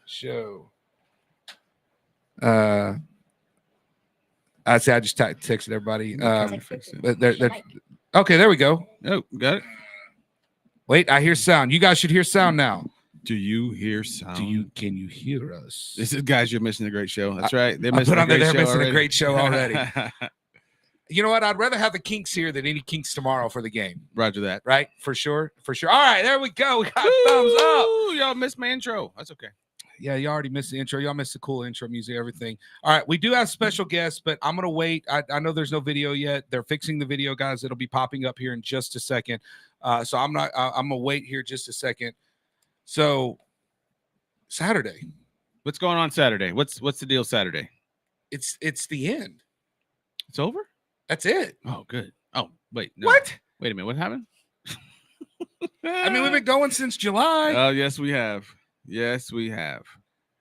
show. I just texted everybody. They're okay. There we go. Oh, got it. Wait, I hear sound. You guys should hear sound now. Do you hear sound? Can you hear us? This is guys. You're missing a great show. That's right. They're missing a great show already. You know what? I'd rather have the Kinks here than any Kinks tomorrow for the game. Roger that. Right? For sure. All right, there we go. We got thumbs up. Y'all missed my intro. That's okay. Yeah, you already missed the intro. Y'all missed the cool intro music, everything. All right, we do have special guests, but I'm gonna wait. I know there's no video yet. They're fixing the video, guys. It'll be popping up here in just a second. So I'm gonna wait here just a second. So Saturday. What's going on Saturday? What's the deal Saturday? It's the end. It's over? That's it. Oh, good. Oh, wait. No. What? Wait a minute. What happened? I mean, we've been going since July. Oh, yes, we have. Yes, we have.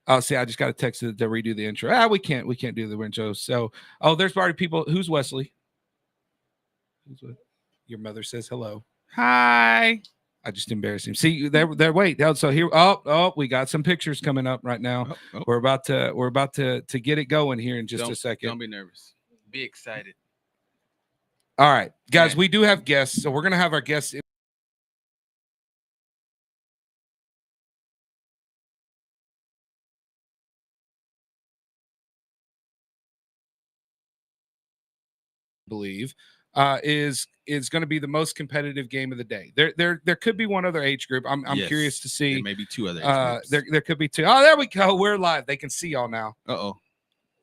Oh, see, I just got a text to redo the intro. We can't do the intro. So, there's already people. Who's Wesley? Your mother says hello. Hi. I just embarrassed him. See, there. Wait. So here. We got some pictures coming up right now. We're about to get it going here in just a second. Don't be nervous. Be excited. All right, guys. We do have guests, so we're gonna have our guests. Believe is going to be the most competitive game of the day. There could be one other age group. I'm curious to see. Maybe two other age groups. There could be two. Oh, there we go. We're live. They can see y'all now.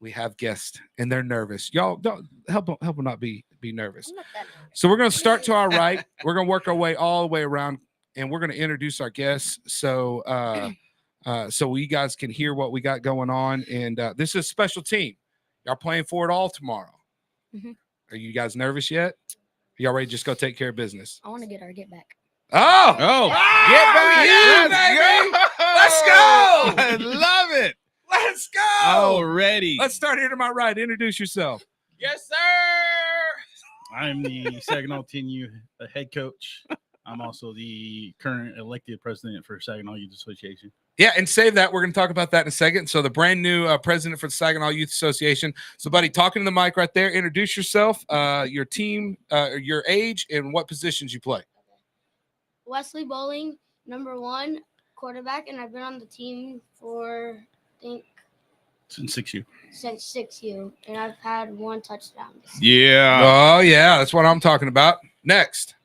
We have guests and they're nervous. Y'all don't help them not be nervous. So we're going to start to our right. We're going to work our way all the way around and we're going to introduce our guests. So you guys can hear what we got going on. And this is a special team. Y'all playing for it all tomorrow. Mm-hmm. Are you guys nervous yet? Are y'all ready to just go take care of business? I want to get our get back. Oh, get back. Yeah, baby. Let's go. I love it. Let's go. Already. Let's start here to my right. Introduce yourself. Yes, sir. I'm the Saginaw 10U head coach. I'm also the current elected president for Saginaw Youth Association. Yeah, and save that. We're going to talk about that in a second. So the brand new president for the Saginaw Youth Association. So, buddy, talking to the mic right there. Introduce yourself, your team, your age, and what positions you play. Wesley Bowling, number 1 quarterback, and I've been on the team for, I think, since 6U. Since 6U, and I've had 1 touchdown. Yeah. Oh, yeah, that's what I'm talking about. Next.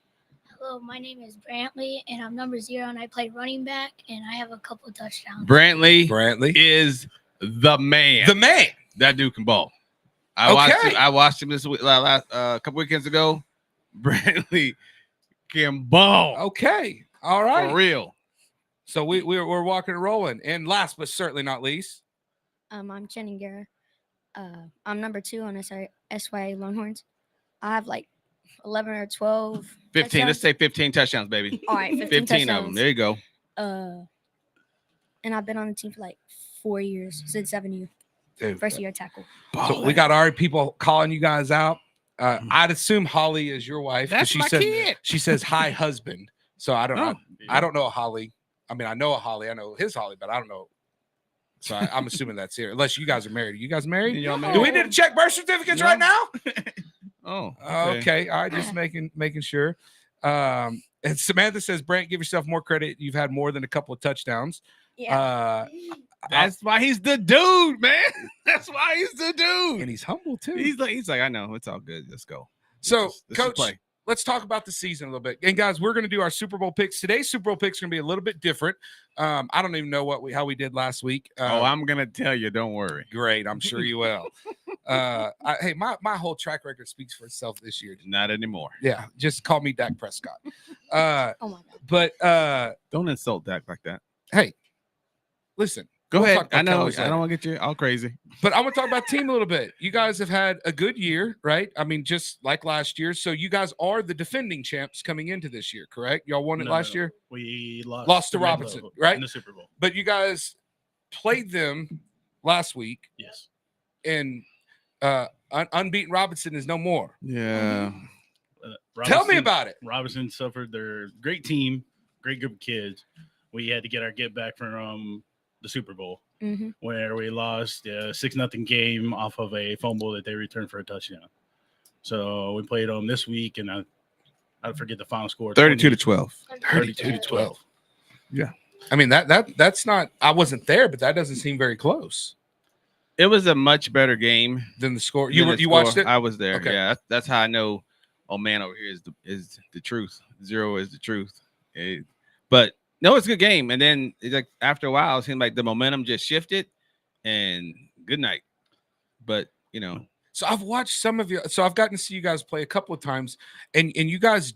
Hello, my name is Brantley, and I'm number 0, and I play running back, and I have a couple of touchdowns. Brantley is the man. The man. That dude can ball. I watched him this week, couple weekends ago. Brantley can ball. Okay. All right. For real. So we're walking and rolling. And last but certainly not least. I'm Channing Guerra. I'm number 2 on SYA Longhorns. I have like 11 or 12. 15. Touchdowns. Let's say 15 touchdowns, baby. All right, 15 of them. There you go. And I've been on the team for like 4 years, since 7U. Dude, first year tackle. So we got already people calling you guys out. I'd assume Holly is your wife. That's my kid. She says hi, husband. So I don't know a Holly. I mean, I know a Holly. I know his Holly, but I don't know. So I'm assuming that's here. Unless you guys are married. Are you guys married? No. Do we need to check birth certificates right now? Okay. All right, just making sure. And Samantha says, Brant, give yourself more credit. You've had more than a couple of touchdowns. Yeah. That's why he's the dude, man. That's why he's the dude. And he's humble too. He's like, I know, it's all good. Let's go. So, Coach, let's talk about the season a little bit. And guys, we're going to do our Super Bowl picks. Today's Super Bowl picks are going to be a little bit different. I don't even know how we did last week. I'm going to tell you. Don't worry. Great. I'm sure you will. Hey, my whole track record speaks for itself this year. Not anymore. Yeah. Just call me Dak Prescott. Oh my God. But don't insult Dak like that. Hey, listen. Go ahead. I know. I don't want to get you all crazy. But I want to talk about team a little bit. You guys have had a good year, right? I mean, just like last year. So you guys are the defending champs coming into this year, correct? Y'all won it last year? We lost to Robinson, right? In the Super Bowl. But you guys played them last week. Yes. And unbeaten Robinson is no more. Yeah. Tell me about it. Robinson suffered. They're a great team, great group of kids. We had to get our get back from the Super Bowl. where we lost a 6-0 game off of a fumble that they returned for a touchdown. So we played them this week, and I forget the final score. 32-12. 32-12. Yeah. I mean, that's not – I wasn't there, but that doesn't seem very close. It was a much better game than the score. You watched it? I was there. Okay. Yeah, that's how I know. Oh man, over here is the truth. 0 is the truth. But no, it's a good game. And then it's like after a while, it seemed like the momentum just shifted. And good night. But so I've watched some of you. So I've gotten to see you guys play a couple of times, and you guys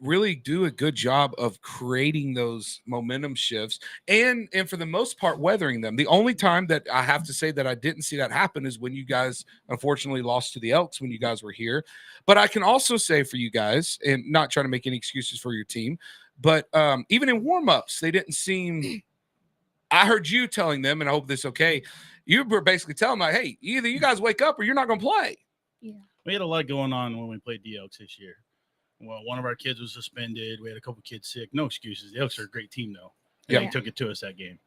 really do a good job of creating those momentum shifts and for the most part weathering them. The only time that I have to say that I didn't see that happen is when you guys unfortunately lost to the Elks when you guys were here. But I can also say for you guys, and not trying to make any excuses for your team, but even in warm-ups, they didn't seem – I heard you telling them, and I hope this is okay, you were basically telling them, like, hey, either you guys wake up or you're not going to play. Yeah. We had a lot going on when we played the Elks this year. Well, one of our kids was suspended. We had a couple kids sick. No excuses. The Elks are a great team, though. Yeah, they took it to us that game.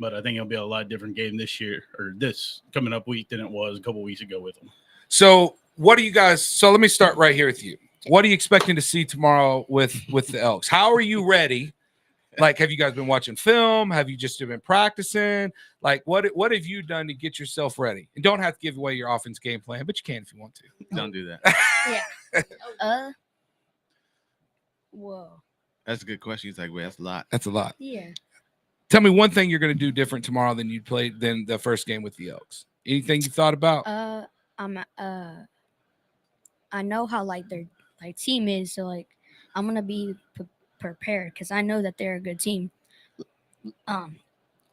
But I think it'll be a lot different game this year or this coming up week than it was a couple weeks ago with them. So what do you guys – so let me start right here with you. What are you expecting to see tomorrow with the Elks? How are you ready? Like, have you guys been watching film? Have you just been practicing? Like, what have you done to get yourself ready? And don't have to give away your offense game plan, but you can if you want to. Don't do that. Yeah. Whoa. That's a good question. He's like, wait, that's a lot. That's a lot. Yeah. Tell me one thing you're going to do different tomorrow than you played than the first game with the Elks. Anything you thought about? I know how like their team is, so like I'm gonna be prepared because I know that they're a good team.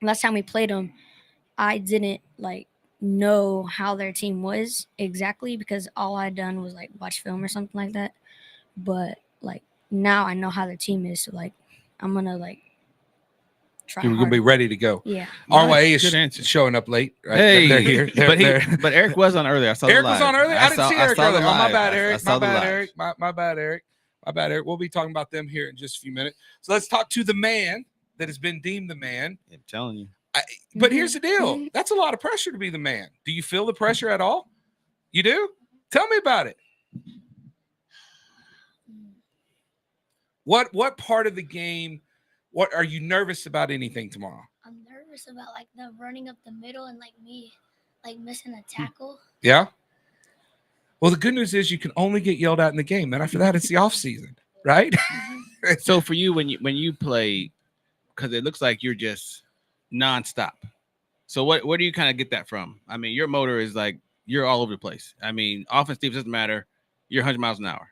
Last time we played them, I didn't like know how their team was exactly because all I'd done was like watch film or something like that. But like now I know how their team is, so like I'm gonna like try. You're gonna be ready to go. Yeah. RYA is showing up late. Right? Hey, they're here. But Eric was on earlier. I saw Eric was on earlier. I didn't see Eric earlier. Oh, my bad, Eric. My bad, Eric. My bad, Eric. My bad, Eric. We'll be talking about them here in just a few minutes. So let's talk to the man that has been deemed the man. I'm telling you. But here's the deal. That's a lot of pressure to be the man. Do you feel the pressure at all? You do? Tell me about it. What part of the game, what are you nervous about anything tomorrow? I'm nervous about like them running up the middle and like me like missing a tackle. Yeah. Well, the good news is you can only get yelled at in the game. Then after that, it's the off season, right? So for you, when you play, because it looks like you're just nonstop. So what do you kind of get that from? I mean, your motor is like you're all over the place. I mean, offense, defense doesn't matter. You're 100 miles an hour.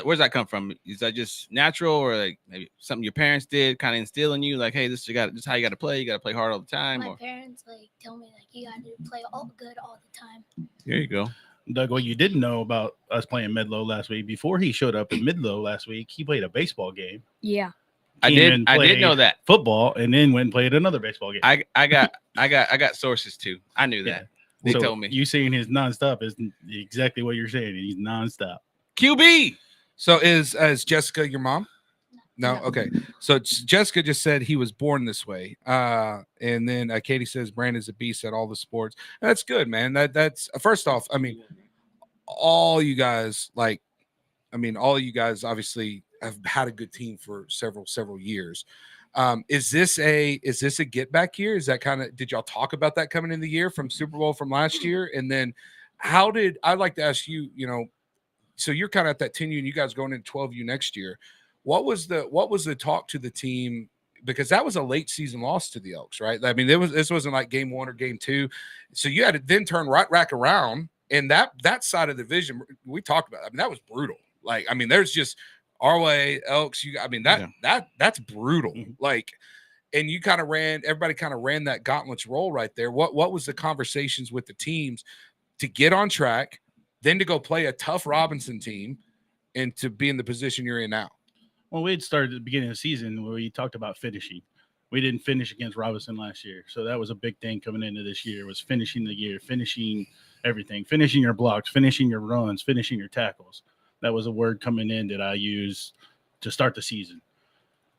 Where's that come from? Is that just natural, or like maybe something your parents did, kind of instill in you, like, hey, this is how you got to play. You got to play hard all the time. My parents like tell me like you got to play all good all the time. There you go. Doug, what you didn't know about us playing Midlow last week, before he showed up in Midlow last week, he played a baseball game. Yeah. I did know that. Football, and then went and played another baseball game. I got sources too. I knew that. They told me. You saying his nonstop is exactly what you're saying. He's nonstop. QB. So is Jessica your mom? No. Okay. So Jessica just said he was born this way. And then Katie says Brandon's a beast at all the sports. That's good, man. That's first off, I mean, all you guys obviously have had a good team for several years. Is this a get back year? Is that did y'all talk about that coming in the year from Super Bowl from last year? And then I'd like to ask you, so you're kind of at that 10U and you guys going into 12U next year. What was the talk to the team? Because that was a late season loss to the Elks, right? I mean, this wasn't like game 1 or game 2. So you had to then turn right back around, and that side of the division we talked about. I mean, that was brutal. Like, I mean, there's just our way, Elks. That's brutal. Mm-hmm. Like, and you everybody kind of ran that gauntlet's role right there. What was the conversations with the teams to get on track, then to go play a tough Robinson team, and to be in the position you're in now? Well, we had started at the beginning of the season where we talked about finishing. We didn't finish against Robinson last year. So that was a big thing coming into this year, was finishing the year, finishing everything, finishing your blocks, finishing your runs, finishing your tackles. That was a word coming in that I used to start the season.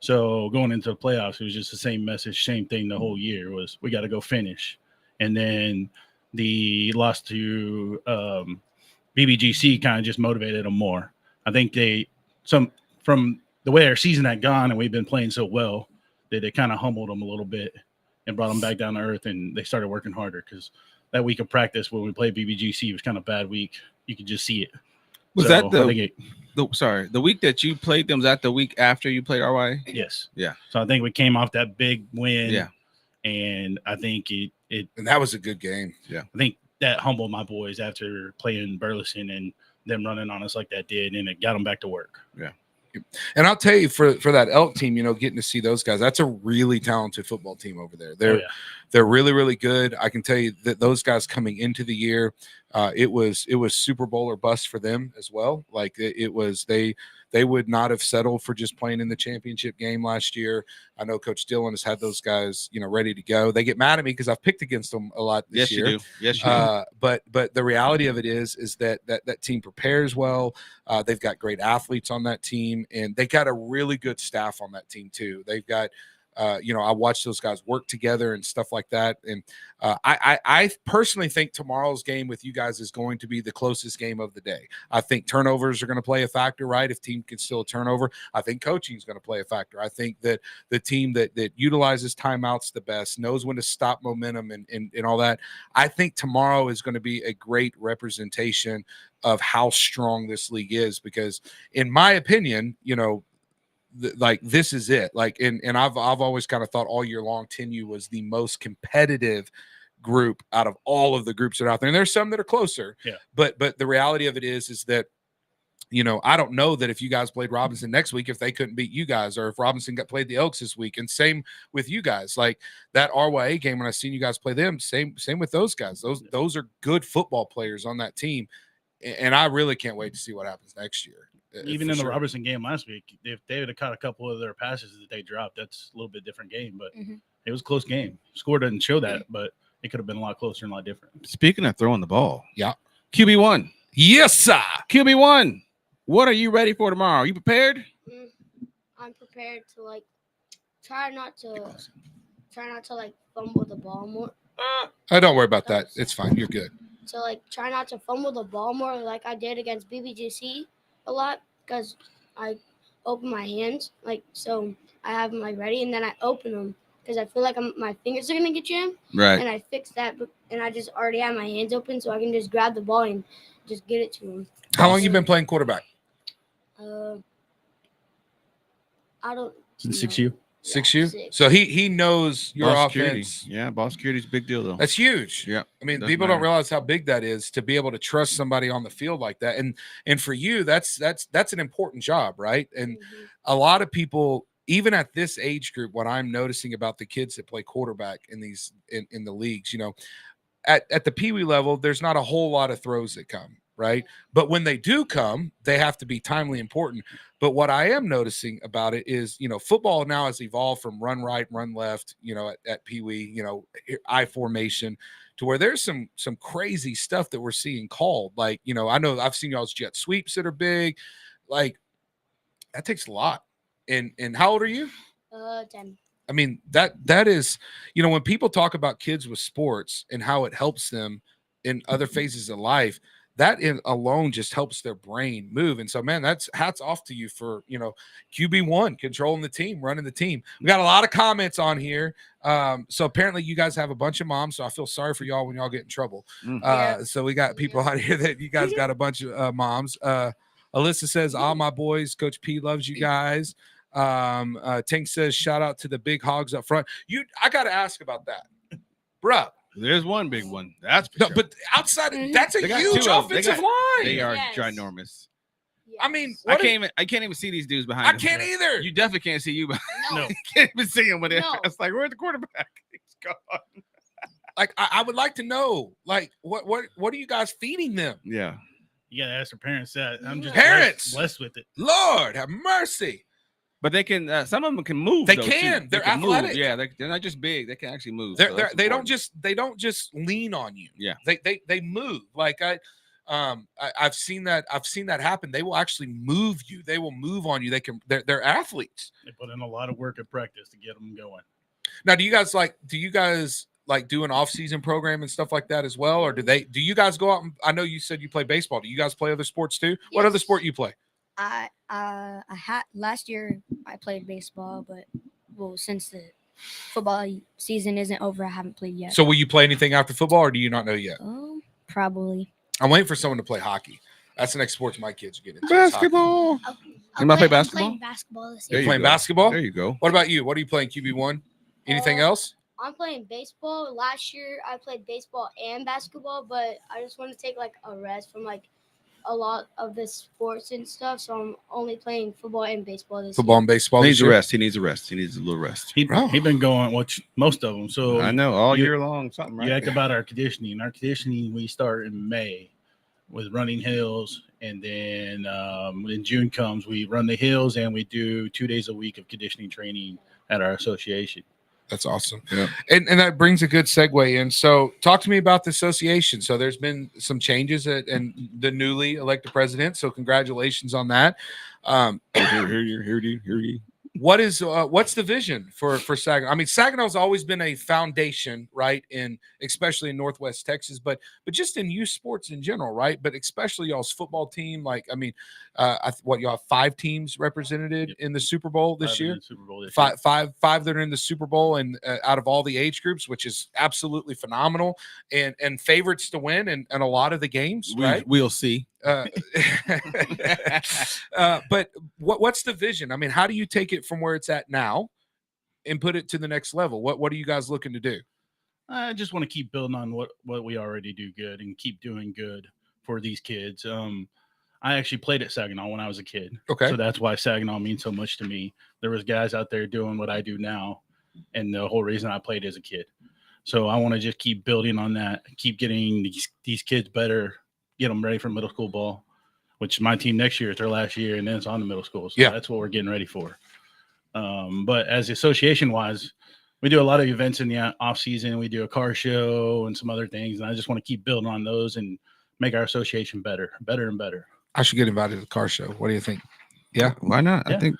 So going into the playoffs, it was just the same message, same thing the whole year was we got to go finish. And then the loss to BBGC kind of just motivated them more. I think from the way our season had gone and we've been playing so well that it kind of humbled them a little bit and brought them back down to earth, and they started working harder because that week of practice when we played BBGC was kind of a bad week. You could just see it. Was that the week that you played them? Was that the week after you played RY? Yes. Yeah. So I think we came off that big win. Yeah. And I think and that was a good game. Yeah. I think that humbled my boys after playing Burleson and them running on us like that did, and it got them back to work. Yeah. And I'll tell you, for that Elk team, getting to see those guys, that's a really talented football team over there. They're really, really good. I can tell you that those guys coming into the year, it was Super Bowl or bust for them as well. Like it was, they would not have settled for just playing in the championship game last year. I know Coach Dillon has had those guys, ready to go. They get mad at me because I've picked against them a lot this year. You do. Yes, you do. But the reality of it is that team prepares well. They've got great athletes on that team, and they got a really good staff on that team too. They've got, I watch those guys work together and stuff like that. And I personally think tomorrow's game with you guys is going to be the closest game of the day. I think turnovers are going to play a factor, right? If team can steal a turnover, I think coaching is going to play a factor. I think that the team that utilizes timeouts the best, knows when to stop momentum and all that. I think tomorrow is going to be a great representation of how strong this league is, because in my opinion, like this is it. Like, and I've always kind of thought all year long, 10U was the most competitive group out of all of the groups that are out there. And there's some that are closer, but the reality of it is that, I don't know that if you guys played Robinson next week, if they couldn't beat you guys, or if Robinson played the Elks this week, and same with you guys. Like that RYA game, when I seen you guys play them, same with those guys. Those are good football players on that team. And I really can't wait to see what happens next year. Even in the Robertson game last week, if they would have caught a couple of their passes that they dropped, that's a little bit different game. But it was a close game. Score doesn't show that, but it could have been a lot closer and a lot different. Speaking of throwing the ball, QB1. Yes, sir. QB1. What are you ready for tomorrow? Are you prepared? I'm prepared to try not to fumble the ball more. Don't worry about that. It's fine. You're good. So try not to fumble the ball more like I did against BBGC a lot, because I open my hands so I have them ready, and then I open them because I feel like my fingers are gonna get jammed. Right. And I fix that, and I just already have my hands open, so I can just grab the ball and just get it to him. How long you been playing quarterback? I don't. Since 6U. 6U. So he knows your ball offense. Security. Yeah, ball security is a big deal though. That's huge. Yeah. I mean, people don't realize how big that is to be able to trust somebody on the field like that. And for you, that's an important job, right? And a lot of people, even at this age group, what I'm noticing about the kids that play quarterback in these in the leagues, at the Pee Wee level, there's not a whole lot of throws that come, right? But when they do come, they have to be timely important. But what I am noticing about it is, football now has evolved from run right, run left, at Pee Wee, I formation, to where there's some crazy stuff that we're seeing called. Like, I know I've seen y'all's jet sweeps that are big. Like, that takes a lot. And how old are you? 10. I mean, that is, when people talk about kids with sports and how it helps them in other phases of life, that alone just helps their brain move. And so, man, that's hats off to you for, QB1, controlling the team, running the team. We got a lot of comments on here. So apparently you guys have a bunch of moms, so I feel sorry for y'all when y'all get in trouble. So we got people out here that you guys got a bunch of moms. Alyssa says, all my boys, Coach P loves you guys. Tank says, shout out to the big hogs up front. I got to ask about that, bro. There's one big one. That's no, sure. But outside, that's a huge offensive line. They are ginormous. Yes. I mean, I can't even see these dudes behind. I can't either. You definitely can't see you behind. No. You can't even see him with it. No. It's like, where's the quarterback? He's gone. Like, I would like to know, like, what are you guys feeding them? Yeah. You gotta ask their parents that. I'm just parents blessed with it. Lord have mercy. But they can. Some of them can move. They though, can. too. They're can athletic. Move. Yeah, they're not just big. They can actually move. They don't just lean on you. Yeah. They move. Like I've seen that happen. They will actually move you. They will move on you. They're athletes. They put in a lot of work at practice to get them going. Now, do you guys do an off-season program and stuff like that as well? Or do you guys go out I know you said you play baseball. Do you guys play other sports too? Yes. What other sport you play? I had last year I played baseball, but since the football season isn't over, I haven't played yet. So will you play anything after football, or do you not know yet? Probably. I'm waiting for someone to play hockey. That's the next sport my kids are getting into. Basketball. You want to play basketball? I'm playing basketball this year. You're playing basketball? There you go. What about you? What are you playing, QB1? Anything else? I'm playing baseball. Last year I played baseball and basketball, but I just want to take like a rest from like a lot of the sports and stuff. So I'm only playing football and baseball this Football year. and baseball. He needs a rest. He needs a rest. He needs a little rest. He been going most of them. So I know all year long. Something right. You asked about our conditioning. Our conditioning we start in May with running hills, and then when June comes, we run the hills and we do 2 days a week of conditioning training at our association. That's awesome. Yeah. And that brings a good segue in. So talk to me about the association. So there's been some changes and the newly elected president. So congratulations on that. Hear you. What's the vision for Saginaw? I mean, Saginaw's always been a foundation, right? Especially in Northwest Texas, but just in youth sports in general, right? But especially y'all's football team. Like, I mean, y'all have 5 teams represented in the Super Bowl this year? Five that are in the Super Bowl, and out of all the age groups, which is absolutely phenomenal, and favorites to win and a lot of the games, right? We'll see. But what's the vision? I mean, how do you take it from where it's at now and put it to the next level? What are you guys looking to do? I just want to keep building on what we already do good and keep doing good for these kids. I actually played at Saginaw when I was a kid. Okay. So that's why Saginaw means so much to me. There was guys out there doing what I do now, and the whole reason I played as a kid. So I want to just keep building on that, keep getting these kids better, get them ready for middle school ball, which my team next year is their last year, and then it's on the middle school. So that's what we're getting ready for. But as association-wise, we do a lot of events in the off season. We do a car show and some other things, and I just want to keep building on those and make our association better and better. I should get invited to the car show. What do you think? Yeah, why not? Yeah. I think.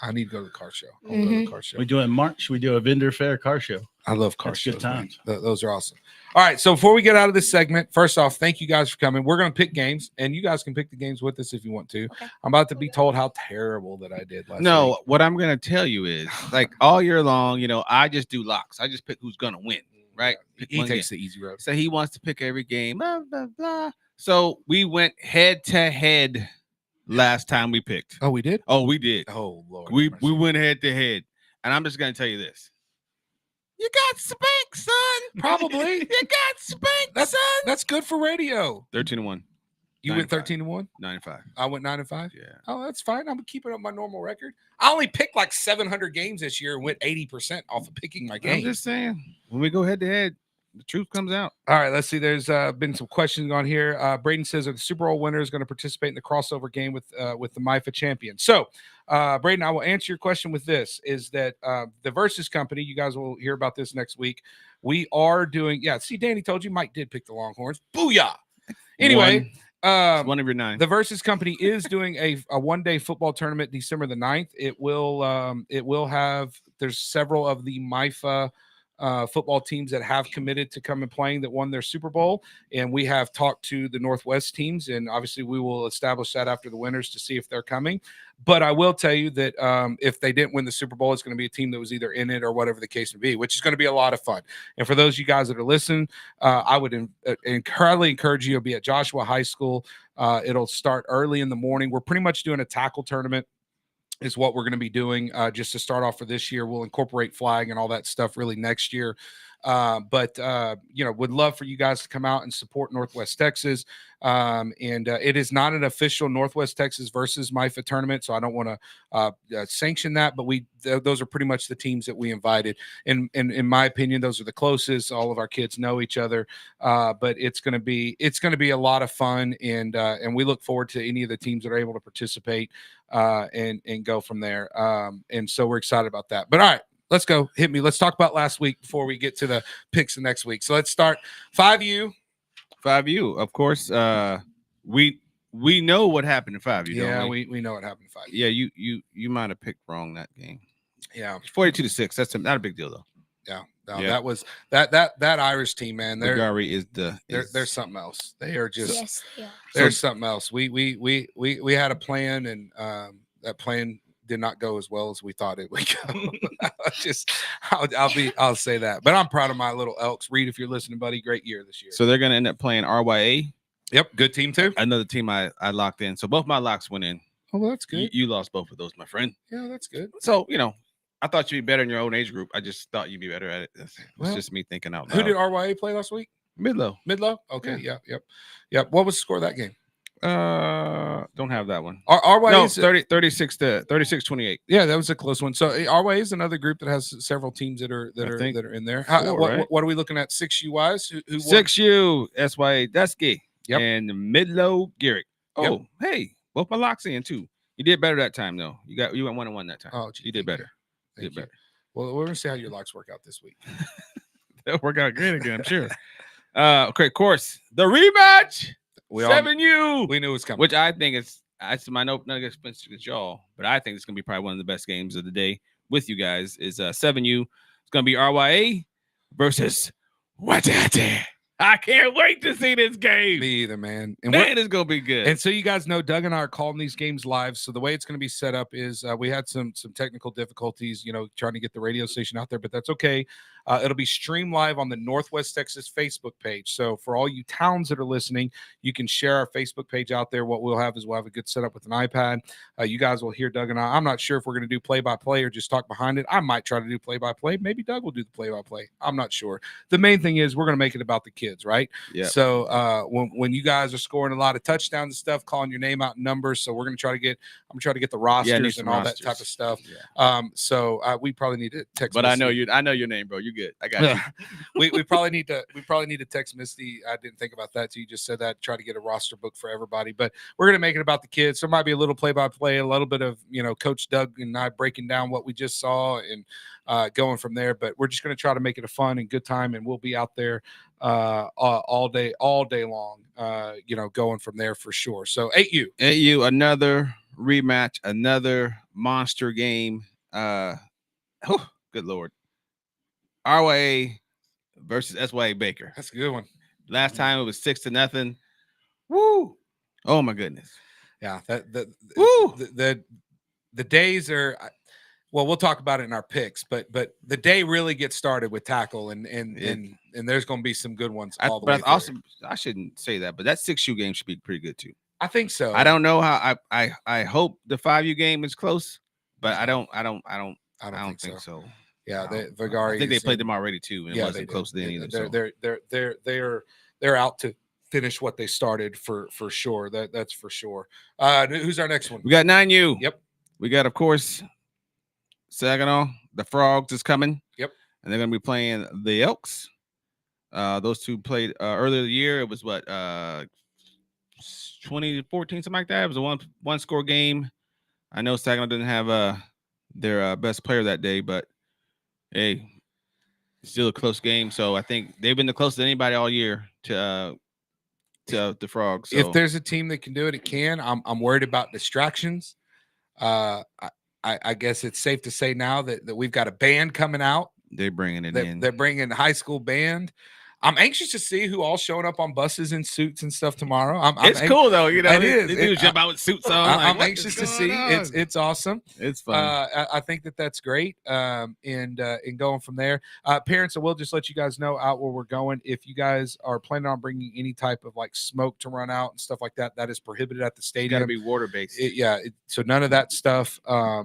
I need to go to the car show. I'll go to the car show. We do it in March. We do a vendor fair car show. I love car shows. Good times. Those are awesome. All right. So before we get out of this segment, first off, thank you guys for coming. We're going to pick games, and you guys can pick the games with us if you want to. Okay. I'm about to be told how terrible that I did last week. What I'm going to tell you is, like, all year long, I just do locks. I just pick who's going to win, right? He takes the easy road. So he wants to pick every game, blah, blah, blah. So we went head to head last time we picked. Oh, we did? Oh, we did. Oh, Lord. We went head to head. And I'm just going to tell you this. You got spanked, son. Probably. You got spanked, son. That's good for radio. 13-1. You went 13-1? 9-5. I went 9-5? Yeah. Oh, that's fine. I'm keeping up my normal record. I only picked like 700 games this year and went 80% off of picking my games. I'm just saying, when we go head to head, the truth comes out. All right, let's see. There's been some questions on here. Braden says, are the Super Bowl winners going to participate in the crossover game with the MIFA champion? So, Braden, I will answer your question with this, is that the Versus Company, you guys will hear about this next week. We are doing, see, Danny told you, Mike did pick the Longhorns. Booyah! Anyway, one of your 9. The Versus Company is doing a one-day football tournament December the 9th. It will have, there's several of the MIFA football teams that have committed to come and playing that won their Super Bowl, and we have talked to the Northwest teams, and obviously we will establish that after the winners to see if they're coming. But I will tell you that if they didn't win the Super Bowl, it's going to be a team that was either in it or whatever the case may be, which is going to be a lot of fun. And for those of you guys that are listening, I would highly encourage you to be at Joshua High School. It'll start early in the morning. We're pretty much doing a tackle tournament is what we're going to be doing just to start off for this year. We'll incorporate flag and all that stuff really next year. But would love for you guys to come out and support Northwest Texas. It is not an official Northwest Texas versus MIFA tournament, so I don't want to sanction that, but those are pretty much the teams that we invited. And in my opinion, those are the closest. All of our kids know each other, but it's going to be a lot of fun, and we look forward to any of the teams that are able to participate and go from there. And so we're excited about that. But all right. Let's go. Hit me. Let's talk about last week before we get to the picks of next week. So let's start 5U. 5U, of course. we know what happened in 5U. Yeah, don't we know what happened in 5U. Yeah, you might have picked wrong that game. Yeah, 42-6. That's not a big deal though. Yeah, no, that was that Irish team, man. They're something else. They are just Yes, they are. There's something else. We had a plan, and that plan did not go as well as we thought it would go. I'll say that. But I'm proud of my little Elks. Reed, if you're listening, buddy, great year this year. So they're gonna end up playing RYA. Yep, good team too. Another team I locked in. So both my locks went in. Oh, well, that's good. You lost both of those, my friend. Yeah, that's good. So I thought you'd be better in your own age group. I just thought you'd be better at it. It's just me thinking out loud. Who did RYA play last week? Midlow. Okay. Yeah. Yep. What was the score of that game? Don't have that one. RYA is 36-28. Yeah, that was a close one. So RYA is another group that has several teams that are in there. What are we looking at 6U wise? Who 6U SYA Dusky. Yep. And Midlow Garrick. Oh, Yep. Hey, both my locks in too. You did better that time though. You went 1-1 that time. Oh, you did better. Thank you. Well, we're gonna see how your locks work out this week. They'll work out great again, I'm sure. Okay, of course, the rematch. 7U. We knew it was coming. Which I think it's my no expense against y'all, but I think it's gonna be probably one of the best games of the day with you guys. Is 7U. It's gonna be RYA versus Watati. I can't wait to see this game. Me either, man. And it's gonna be good. And so you guys know, Doug and I are calling these games live. So the way it's going to be set up is we had some technical difficulties, trying to get the radio station out there, but that's okay. It'll be streamed live on the Northwest Texas Facebook page. So for all you towns that are listening, you can share our Facebook page out there. What we'll have a good setup with an iPad. You guys will hear Doug and I. I'm not sure if we're going to do play-by-play or just talk behind it. I might try to do play-by-play. Maybe Doug will do the play-by-play. I'm not sure. The main thing is we're going to make it about the kids, right? Yeah. So when you guys are scoring a lot of touchdowns and stuff, calling your name out in numbers. So we're going to try to get the rosters and all that type of stuff. Yeah. So we probably need to text. But Misty. I know your name, bro. You good? I got you. we probably need to text Misty. I didn't think about that. So you just said that. Try to get a roster book for everybody. But we're going to make it about the kids. So there might be a little play-by-play, a little bit of Coach Doug and I breaking down what we just saw and going from there. But we're just going to try to make it a fun and good time, and we'll be out there all day long. Going from there for sure. So 8U, another rematch, another monster game. Good Lord. RYA versus SYA Baker. That's a good one. Last time it was 6-0. Woo! Oh my goodness. Yeah, the days are. Well, we'll talk about it in our picks, but the day really gets started with tackle, and there's going to be some good ones all the way through. I shouldn't say that, but that 6U game should be pretty good too. I think so. I don't know how. I hope the 5U game is close, but I don't think so. Yeah, Vagari. I think they played them already too, and it wasn't close then either. They're out to finish what they started for sure. That's for sure. Who's our next one? We got 9U. Yep. We got, of course, Saginaw. The Frogs is coming. Yep. And they're going to be playing the Elks. Those two played earlier the year. It was 2014, something like that. It was a one score game. I know Saginaw didn't have their best player that day, but hey, it's still a close game. So I think they've been the closest anybody all year to the Frogs. So. If there's a team that can do it, it can. I'm worried about distractions. I guess it's safe to say now that we've got a band coming out. They're bringing it in. They're bringing the high school band. I'm anxious to see who all showing up on buses in suits and stuff tomorrow. It's cool though, It is. They do jump out with suits on. I'm anxious to see. It's awesome. It's fun. I think that's great. And going from there, parents, I will just let you guys know out where we're going. If you guys are planning on bringing any type of like smoke to run out and stuff like that, that is prohibited at the stadium. Got to be water based. So none of that stuff. I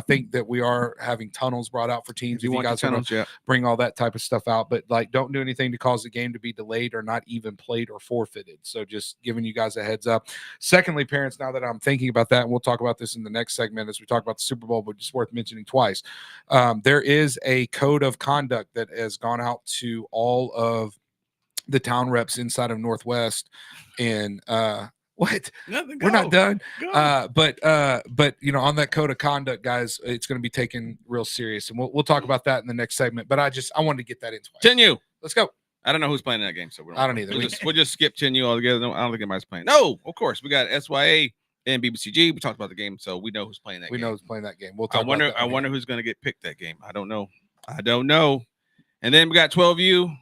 think that we are having tunnels brought out for teams. If you guys want to bring all that type of stuff out, but like don't do anything to cause the game to be delayed or not even played or forfeited. So just giving you guys a heads up. Secondly, parents, now that I'm thinking about that, and we'll talk about this in the next segment as we talk about the Super Bowl, but just worth mentioning twice. There is a code of conduct that has gone out to all of the town reps inside of Northwest, and what? We're not done. But on that code of conduct, guys, it's going to be taken real serious, and we'll talk about that in the next segment. But I wanted to get that in twice. 10U. Let's go. I don't know who's playing that game, so I don't either. We'll just skip 10U altogether. I don't think anybody's playing. No, of course we got SYA and BBCG. We talked about the game, so we know who's playing that game. We know who's playing that game. We'll talk I wonder who's going to get picked that game. I don't know. And then we got 12U. We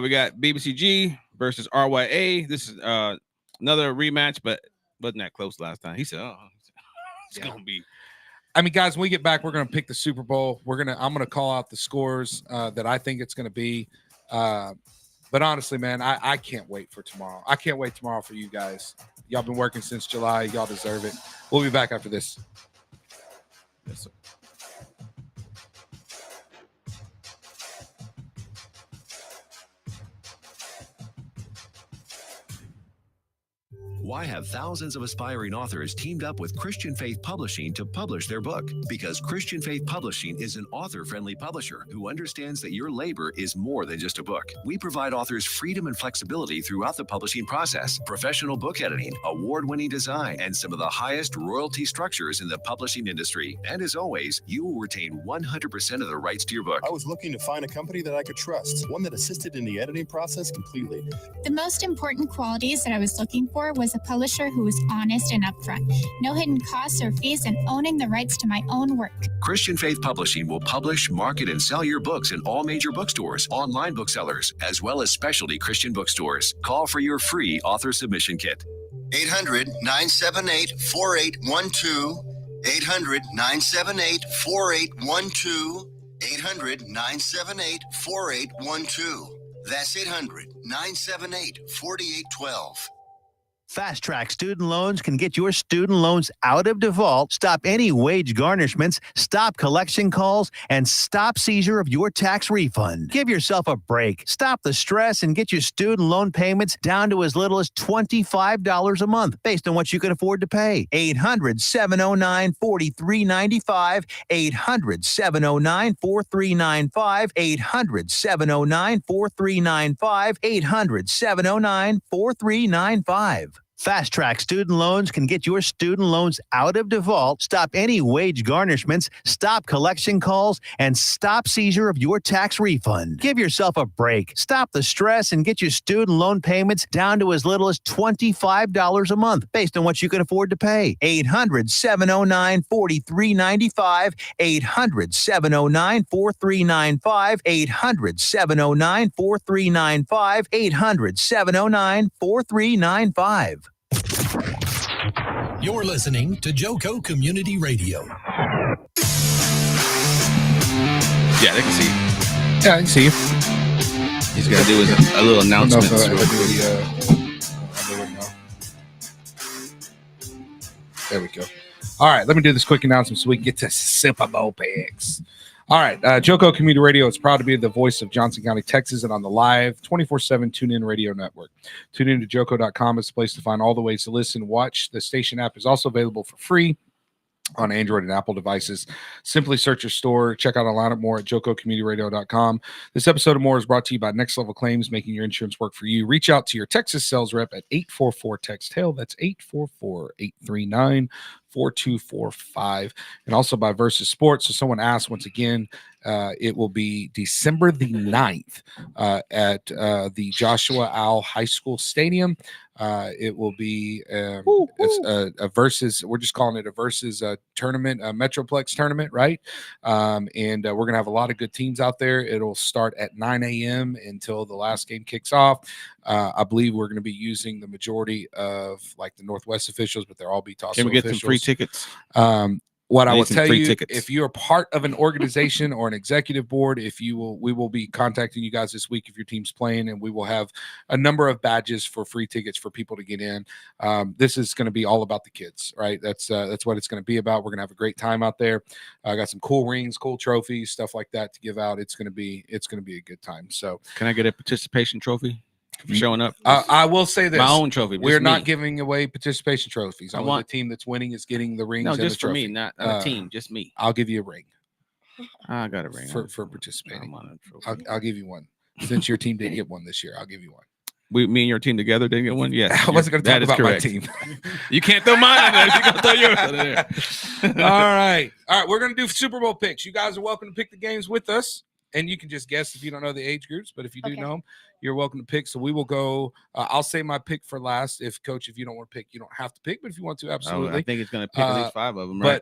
got BBCG versus RYA. This is another rematch, but wasn't that close last time. He said, "Oh, it's going to be." I mean, guys, when we get back, we're going to pick the Super Bowl. I'm going to call out the scores that I think it's going to be. But honestly, man, I can't wait for tomorrow. I can't wait tomorrow for you guys. Y'all been working since July. Y'all deserve it. We'll be back after this. Yes, sir. Why have thousands of aspiring authors teamed up with Christian Faith Publishing to publish their book? Because Christian Faith Publishing is an author-friendly publisher who understands that your labor is more than just a book. We provide authors freedom and flexibility throughout the publishing process, professional book editing, award-winning design, and some of the highest royalty structures in the publishing industry. And as always, you will retain 100% of the rights to your book. I was looking to find a company that I could trust, one that assisted in the editing process completely. The most important qualities that I was looking for was a publisher who was honest and upfront, no hidden costs or fees, and owning the rights to my own work. Christian Faith Publishing will publish, market, and sell your books in all major bookstores, online booksellers, as well as specialty Christian bookstores. Call for your free author submission kit. 800-978-4812. 800-978-4812. 800-978-4812. That's 800-978-4812. Fast Track Student Loans can get your student loans out of default, stop any wage garnishments, stop collection calls, and stop seizure of your tax refund. Give yourself a break. Stop the stress and get your student loan payments down to as little as $25 a month based on what you can afford to pay. 800-709-4395. 800-709-4395. 800-709-4395. 800-709-4395. Fast Track Student Loans can get your student loans out of default, stop any wage garnishments, stop collection calls, and stop seizure of your tax refund. Give yourself a break. Stop the stress and get your student loan payments down to as little as $25 a month based on what you can afford to pay. 800-709-4395. 800-709-4395. 800-709-4395. 800-709-4395. You're listening to JoCo Community Radio. Yeah, they can see you. Yeah, I can see you. He's got to do a little announcement. There we go. All right, let me do this quick announcement so we can get to Super Bowl picks. All right, JoCo Community Radio is proud to be the voice of Johnson County, Texas, and on the live 24/7 TuneIn radio network. Tune in to JoCo.com is the place to find all the ways to listen, watch. The station app is also available for free on Android and Apple devices. Simply search your store. Check out a lot more at JoCoCommunityRadio.com. This episode of More is brought to you by Next Level Claims, making your insurance work for you. Reach out to your Texas sales rep at 844-TEXT-HAIL. That's 844-839-4245. And also by Versus Sports. So someone asked once again, it will be December the 9th at the Joshua Owl High School Stadium. It will be it's a versus. We're just calling it a versus tournament, a Metroplex tournament, right? And we're gonna have a lot of good teams out there. It'll start at 9 a.m. until the last game kicks off. I believe we're gonna be using the majority of like the Northwest officials, but they'll all be tossed. Can we get some free tickets? What I will tell you, if you're part of an organization or an executive board, we will be contacting you guys this week if your team's playing, and we will have a number of badges for free tickets for people to get in. This is going to be all about the kids, right? That's what it's going to be about. We're going to have a great time out there. I got some cool rings, cool trophies, stuff like that to give out. It's going to be a good time. So, can I get a participation trophy for showing up? I will say this: my own trophy. We're not giving away participation trophies. Only the team that's winning is getting the rings. No, and just the trophy. for me, not a team, just me. I'll give you a ring. I got a ring for participating. I'll give you one. Since your team didn't get one this year, I'll give you one. Me and your team together didn't get one. Yes, I wasn't going to talk about my team. You can't throw mine in there. You can throw yours in there. All right. We're going to do Super Bowl picks. You guys are welcome to pick the games with us. And you can just guess if you don't know the age groups, but if you do know them, you're welcome to pick. So we will go. I'll say my pick for last. If Coach, if you don't want to pick, you don't have to pick. But if you want to, absolutely. I think it's going to pick at least 5 of them, right?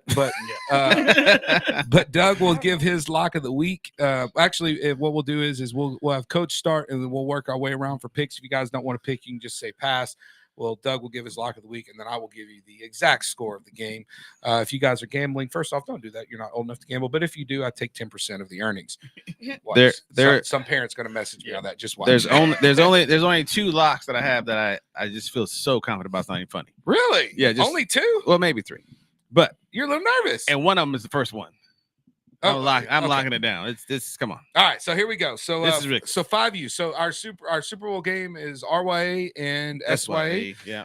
But Doug will give his lock of the week. Actually, what we'll do is we'll have Coach start, and then we'll work our way around for picks. If you guys don't want to pick, you can just say pass. Well, Doug will give his lock of the week, and then I will give you the exact score of the game. If you guys are gambling, first off, don't do that. You're not old enough to gamble. But if you do, I take 10% of the earnings. Some parents going to message me on that. Just watch. There's only 2 locks that I have that I just feel so confident about. It's not even funny. Really? Yeah. Only 2? Well, maybe 3. But you're a little nervous. And one of them is the first one. I'm locking it down. It's this. Come on. All right, so here we go. So this is ridiculous. So 5U. So our Super Bowl game is RYA and SYA. Yeah.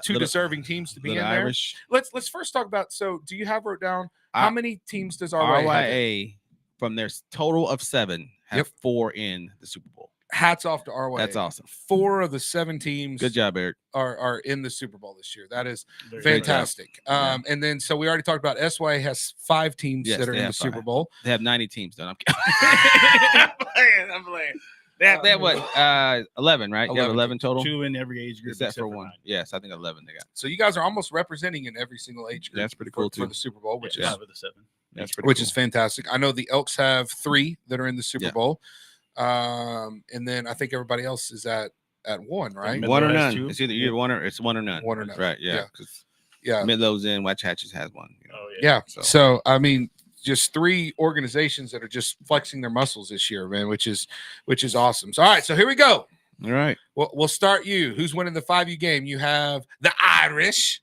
2 deserving teams to be in there. Irish. Let's first talk about. So do you have wrote down how many teams does RYA from their total of 7 have 4 in the Super Bowl? Hats off to RYA. That's awesome. 4 of the 7 teams. Good job, Eric. Are in the Super Bowl this year. That is fantastic. And then so we already talked about SYA has 5 teams that are in the Super Bowl. They have 90 teams done. I'm kidding. I'm playing. They have what? 11, right? You have 11 total. 2 in every age group except for 1. 9. Yes, I think 11 they got. So you guys are almost representing in every single age group. That's pretty cool for the Super Bowl, which is 5 of the 7. That's pretty which cool. is fantastic. I know the Elks have 3 that are in the Super Bowl. And then I think everybody else is at 1, right? 1 or none. It's either 1 or it's 1 or none. 1 or none. Right. Yeah. Yeah. Midlow's in. White Hatches has 1. So I mean, just 3 organizations that are just flexing their muscles this year, man, which is awesome. So all right, so here we go. All right. We'll start you. Who's winning the 5U game? You have the Irish.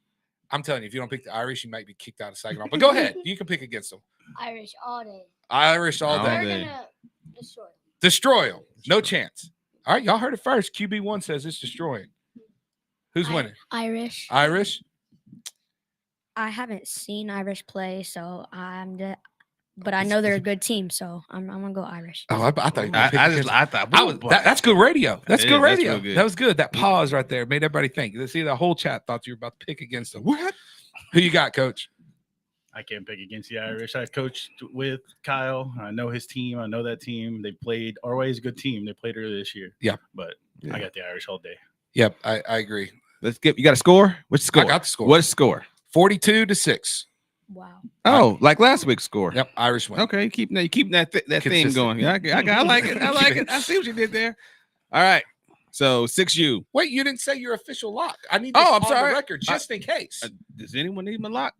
I'm telling you, if you don't pick the Irish, you might be kicked out of second round. But go ahead. You can pick against them. Irish all day. Irish all day. They're gonna destroy them. Destroy them. No chance. All right, y'all heard it first. QB1 says it's destroying. Who's winning? Irish. Irish? I haven't seen Irish play, so but I know they're a good team, so I'm gonna go Irish. Oh, I thought thought that's good radio. That's good radio. That's real good. That was good. That pause right there made everybody think. See, the whole chat thought you were about to pick against them. What? Who you got, Coach? I can't pick against the Irish. I coached with Kyle. I know his team. I know that team. They played. RYA is a good team. They played earlier this year. Yeah. But I got the Irish all day. Yep, I agree. You got a score? What's the score? I got the score. What's the score? Wow. 42-6. Oh, like last week's score. Yep, Irish win. Okay, keeping that theme going. Yeah, I like it. I like it. I see what you did there. All right. So 6U. Wait, you didn't say your official lock. I need Oh, this I'm on sorry. the record just in case. Does anyone need my lock?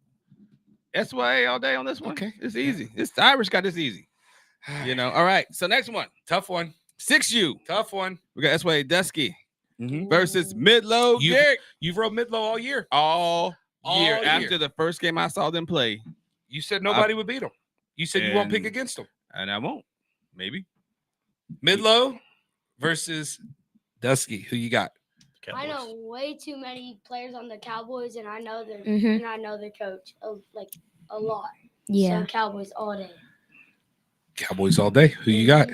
SYA all day on this one. Okay. It's easy. The Irish got this easy. All right. So next one. Tough one. 6U. Tough one. We got SYA Dusky versus Midlow. You've rode Midlow all year. All year. All After year. the first game I saw them play. You said nobody would beat them. You said you won't pick against them. And I won't. Maybe. Midlow versus Dusky. Who you got? I know way too many players on the Cowboys, and I know their Mhm. and I know the coach like a lot. Yeah. So Cowboys all day. Cowboys all day. Who you got?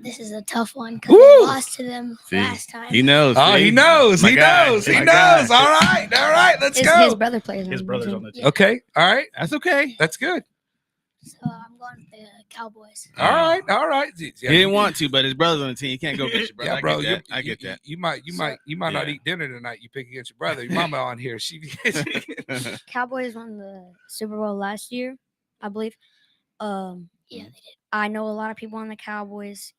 This is a tough one because Woo! I lost to them last time. He knows. Oh, he knows. He knows. He knows. All right. All right. Let's go. His brother plays on His the brother's team. on the team. Okay. All right. That's okay. That's good. So I'm going with the Cowboys. All right. All right. He didn't want to, but his brother's on the team. He can't go against your brother. Yeah, bro. I get that. You might not eat dinner tonight. You pick against your brother. Your mama on here. She. Cowboys won the Super Bowl last year, I believe. Yeah, they did. I know a lot of people on the Cowboys.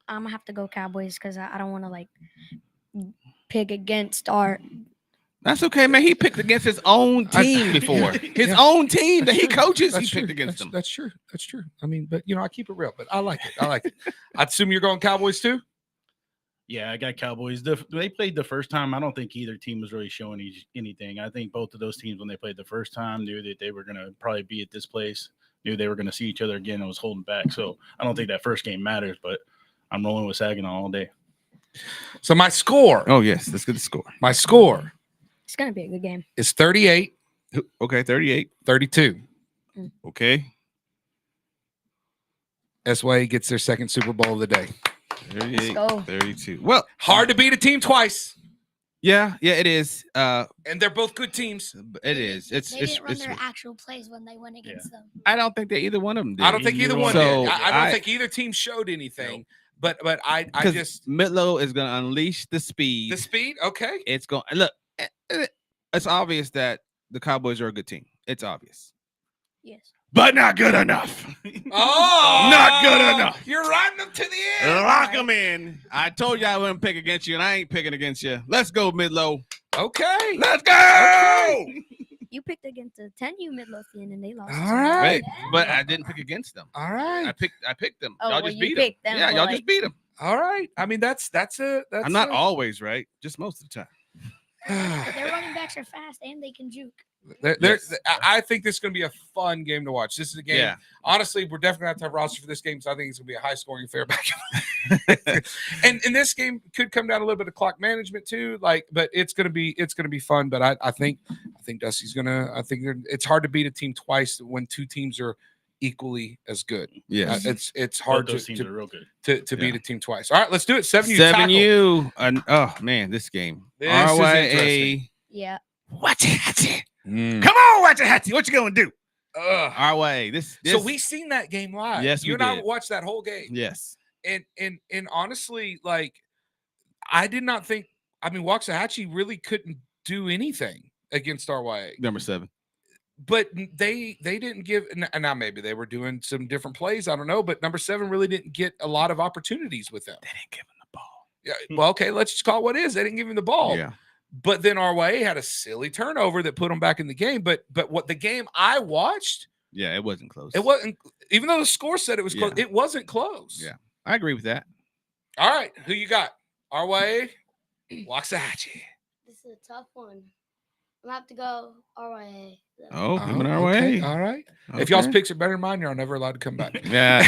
I'm gonna have to go Cowboys because I don't want to pick against our. That's okay, man. He picked against his own team before. His own team that he coaches, he picked against them. That's true. That's true. I mean, but I keep it real. But I like it. I like it. I assume you're going Cowboys too. Yeah, I got Cowboys. They played the first time. I don't think either team was really showing anything. I think both of those teams, when they played the first time, knew that they were going to probably be at this place, knew they were going to see each other again and was holding back. So I don't think that first game matters, but I'm rolling with Saginaw all day. So my score. Oh, yes. Let's get the score. My score It's gonna be a good game. is 38-32. Okay, 38. Okay. SYA gets their second Super Bowl of the day. 38, go. 32. Well, Hard to beat a team twice. Yeah, it is. And they're both good teams. It is. They didn't run their actual plays when they went against them. I don't think that either one of them did. I don't think either one did. I don't think either team showed anything. But I just Midlow is going to unleash the speed. The speed, okay. It's going look. It's obvious that the Cowboys are a good team. It's obvious. Yes. But not good enough. Oh, not good enough. You're riding them to the end. Lock them in. I told you I wouldn't pick against you, and I ain't picking against you. Let's go, Midlow. Okay. Let's go. Okay. You picked against the 10U Midlothian, and they lost. All right. But I didn't pick against them. All right. I picked them. Oh, y'all just beat them. Yeah, y'all just beat them. All right. I mean, that's I'm not always right, just most of the time. Their running backs are fast and they can juke. I think this is going to be a fun game to watch. This is a game. Yeah. Honestly, we're definitely going to have roster for this game, so I think it's going to be a high-scoring affair back. And this game could come down a little bit of clock management too. But it's going to be fun. But I think Dusty's going to. I think it's hard to beat a team twice when two teams are equally as good. Yeah, it's hard those teams are real good to beat a team twice. All right, let's do it. 7U. 7U. Oh man, this game. RYA. Yeah. Watch it. Come on, watch it. What you gonna do? RYA. This. So we seen that game live. Yes, you and I watched that whole game. Yes. And honestly, I did not think. I mean, Waxahachie really couldn't do anything against RYA. Number 7. But they didn't give, and now maybe they were doing some different plays. I don't know, but number 7 really didn't get a lot of opportunities with them. They didn't give him the ball. Yeah, well, okay, let's just call it what it is. They didn't give him the ball. Yeah. But then RYA had a silly turnover that put them back in the game. But what the game I watched, yeah, it wasn't close. It wasn't, even though the score said it was close. It wasn't close. Yeah, I agree with that. All right, who you got? RYA, Waxahachie. This is a tough one. I'm gonna have to go RYA. Oh, RYA. Okay. All right. Okay. If y'all's picks are better than mine, you're never allowed to come back. Yeah.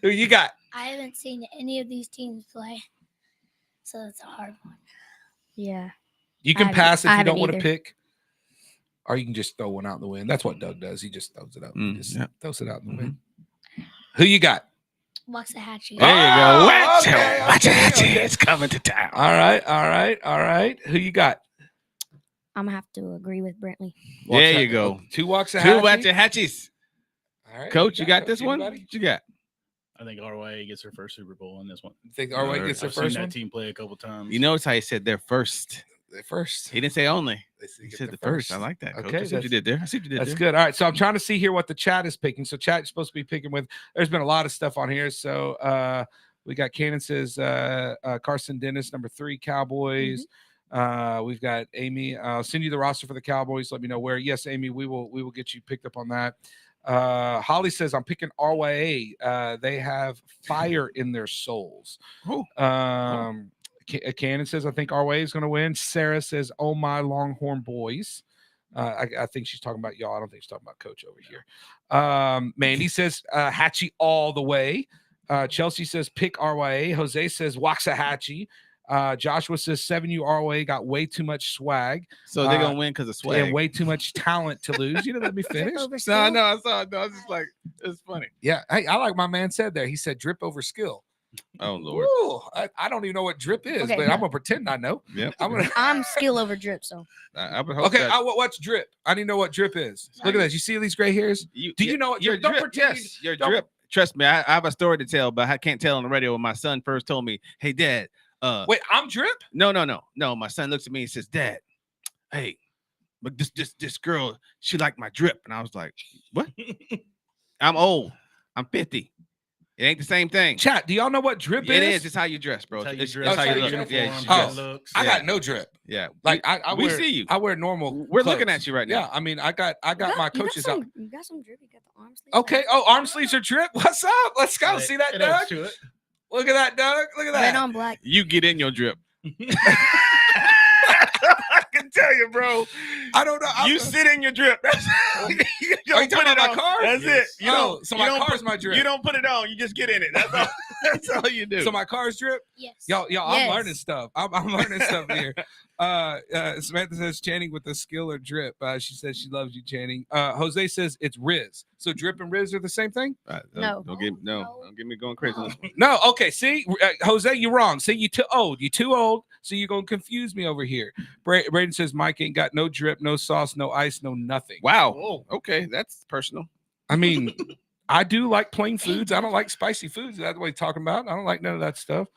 Who you got? I haven't seen any of these teams play, so it's a hard one. Yeah. You can pass if you don't want to pick, or you can just throw one out in the wind. That's what Doug does. He just throws it out. He just throws it out in the wind. Who you got? Waxahachie. There you go. Waxahachie. It's coming to town. All right. Who you got? I'm gonna have to agree with Brantley. There you go. 2 Waxahachie. 2 Waxahachies. All right. Coach, you got this one? What you got? I think RYA gets their first Super Bowl in this one. You think RYA gets their I've first seen one? that team play a couple times. You notice how he said their first. Their first. He didn't say only. He said the first. I like that. Coach. Okay, I see what you did there. I see what you did That's there. good. All right. So I'm trying to see here what the chat is picking. So chat is supposed to be picking with. There's been a lot of stuff on here. So we got Cannon says Carson Dennis, number 3, Cowboys. We've got Amy. I'll send you the roster for the Cowboys. Let me know where. Yes, Amy, we will get you picked up on that. Holly says I'm picking RYA. They have fire in their souls. Cannon says I think RYA is going to win. Sarah says, "Oh my Longhorn boys." I think she's talking about y'all. I don't think she's talking about Coach over here. Mandy says Hatchie all the way. Chelsea says pick RYA. Jose says Waxahachie. Joshua says 7U RYA got way too much swag. So they're gonna win because of swag. And way too much talent to lose. You know, let me finish. No, I saw it. No, I was just like, it's funny. Yeah. Hey, I like my man said there. He said drip over skill. Oh Lord. Ooh, I don't even know what drip is, but I'm gonna pretend I know. Yep. I'm skill over drip, so I would hope okay. What's drip? I need to know what drip is. Look at this. You see these gray hairs? Do you know what your drip? Don't pretend. Yes, your drip. Trust me, I have a story to tell, but I can't tell on the radio. When my son first told me, "Hey, Dad." Wait, I'm drip? No. My son looks at me and says, "Dad, hey, but this girl, she liked my drip," and I was like, "What?" I'm old. I'm 50. It ain't the same thing. Chat, do y'all know what drip is? It is. It's how you dress, bro. It's how you look. Yeah, I got no drip. Yeah, like we see you. I wear normal. We're clothes. looking at you right now. Yeah, I mean, I got my coaches out. You got some drip. You got the arm sleeves. Okay. Oh, arm sleeves are drip. What's up? Let's go. See that, Doug? Look at that, Doug. Look at that. Red on black. You get in your drip. I can tell you, bro. I don't know. You sit in your drip. Are you talking about my car? That's it. So my car's my drip. You don't put it on. You just get in it. That's all. That's all you do. So my cars drip. Yes. Y'all, Yes. I'm learning stuff. I'm learning stuff here. Samantha says Channing with the skill or drip. She says she loves you, Channing. Jose says it's Riz. So drip and Riz are the same thing? No. Don't get me going crazy on this one. No. Okay. See, Jose, you're wrong. See, you too old. You too old. So you're gonna confuse me over here. Braden says Mike ain't got no drip, no sauce, no ice, no nothing. Wow. Whoa. Okay, that's personal. I mean, I do like plain foods. I don't like spicy foods. That's what he's talking about. I don't like none of that stuff.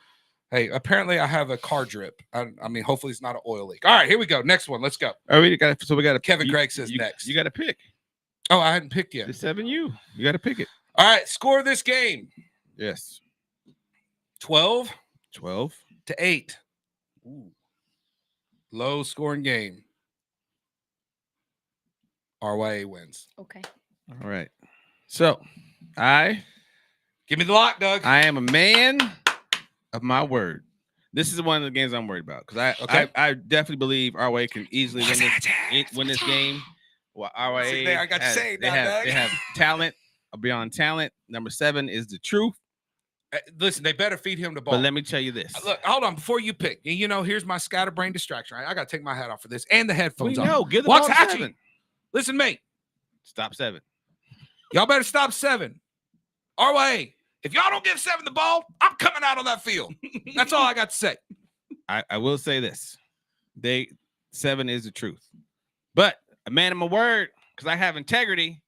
Hey, apparently I have a car drip. I mean, hopefully it's not an oil leak. All right, here we go. Next one. Let's go. All right, we got Kevin Craig says next. You got to pick. Oh, I hadn't picked yet. The 7U. You got to pick it. All right, score of this game. Yes. 12 to 8. Ooh. Low scoring game. RYA wins. Okay. All right. So, give me the lock, Doug. I am a man of my word. This is one of the games I'm worried about because I definitely believe RYA can easily win this game. Well, RYA, I got to say, they have talent beyond talent. Number 7 is the truth. Listen, they better feed him the ball. But let me tell you this. Look, hold on. Before you pick, here's my scatterbrain distraction. Right? I got to take my hat off for this and the headphones on. No, give the ball to 7. Listen to me. Stop 7. Y'all better stop 7. RYA, if y'all don't give 7 the ball, I'm coming out on that field. That's all I got to say. I will say this. 7 is the truth. But a man of my word, because I have integrity.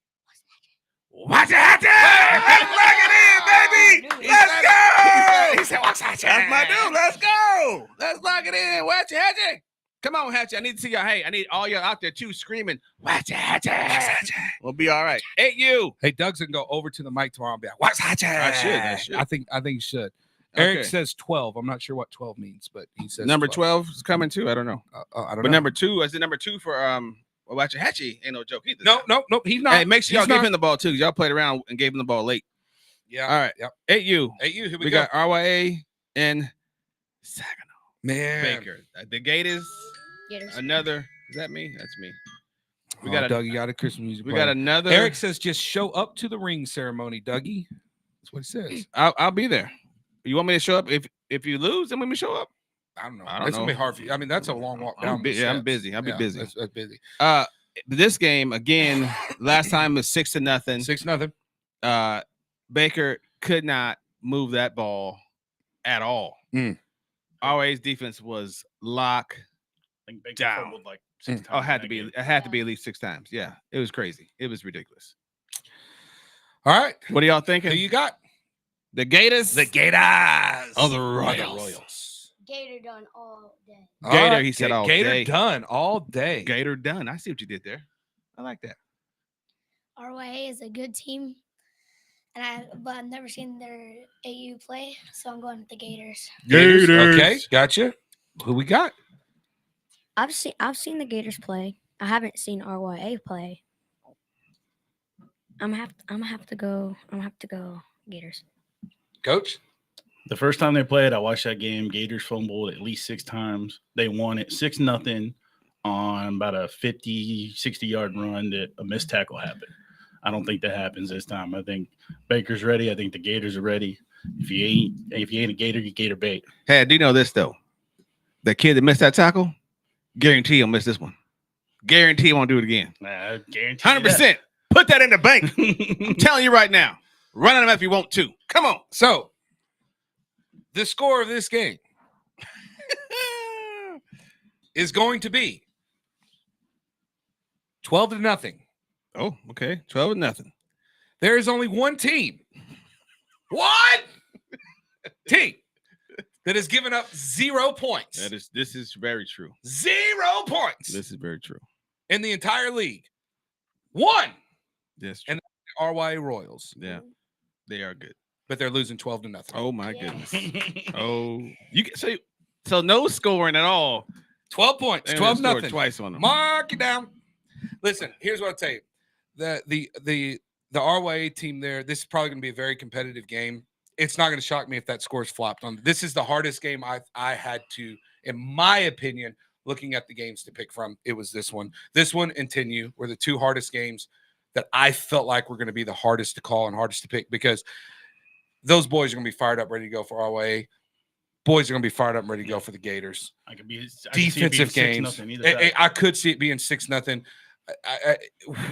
Watch it happen! Let's lock it in, baby! Let's go! He said, watch it. That's my dude. Let's go! Let's lock it in. Watch it happen. Come on, Hatchet. I need to see y'all. Hey, I need all y'all out there too screaming. Watch it, Hatchet. We'll be all right. Hey, you. Hey, Doug's gonna go over to the mic tomorrow and be like, watch Hatchet. I should. I think you should. Okay. Eric says 12. I'm not sure what 12 means, but he says number 12 is coming too. I don't know. I don't know. But number 2, is it number 2 for watch it Hatchet? Ain't no joke either. No, he's not. Hey, make sure y'all give him the ball too, because y'all played around and gave him the ball late. Yeah. All right. Yep. 8U. Here we got RYA and Saginaw. Man. Baker. The Gators. Another. Is that me? That's me. We got Dougie got a Christmas music. We got another. Eric says just show up to the ring ceremony, Dougie. That's what it says. I'll be there. You want me to show up? If you lose, then let me show up. I don't know. It's gonna be hard for you. I mean, that's a long walk down. I'm busy. I'll be busy. That's busy. This game again. Last time was 6-0. 6-0. Baker could not move that ball at all. RYA's defense was lock down. Like 6 times it had to be. It had to be at least 6 times. Yeah, it was crazy. It was ridiculous. All right, what are y'all thinking? Who you got? The Gators. The Gators. Oh, the Royals. Gator done all day. Gator, right. He said all Gator day. done all day. Gator done. I see what you did there. I like that. RYA is a good team, but I've never seen their AU play, so I'm going with the Gators. Gators. Okay, gotcha. Who we got? I've seen the Gators play. I haven't seen RYA play. I'm gonna have to go Gators. Coach? The first time they played, I watched that game. Gators fumbled at least 6 times. They won it 6-0 on about a 50, 60-yard run that a missed tackle happened. I don't think that happens this time. I think Baker's ready. I think the Gators are ready. If you ain't a Gator, you Gator bait. Hey, do you know this though? The kid that missed that tackle, guarantee he'll miss this one. Guarantee he won't do it again. Guarantee 100%. Put that in the bank. I'm telling you right now. Run on him if you want to. Come on. So, the score of this game is going to be 12-0. Oh, okay. 12-0. There is only one team. That has given up 0 points. This is very true. 0 points. This is very true. In the entire league. One. Yes. And the RYA Royals. Yeah. They are good. But they're losing 12-0. Oh my goodness. Oh, you can say so no scoring at all. 12 points. 12-0. Twice on them. Mark it down. Listen, here's what I'll tell you. The RYA team there, this is probably going to be a very competitive game. It's not going to shock me if that score's flopped on. This is the hardest game I had to, in my opinion, looking at the games to pick from. It was this one. This one and 10U were the 2 hardest games that I felt like were going to be the hardest to call and hardest to pick, because those boys are going to be fired up, ready to go for RYA. Boys are going to be fired up and ready to go for the Gators. I could be defensive games. I could see it being 6-0.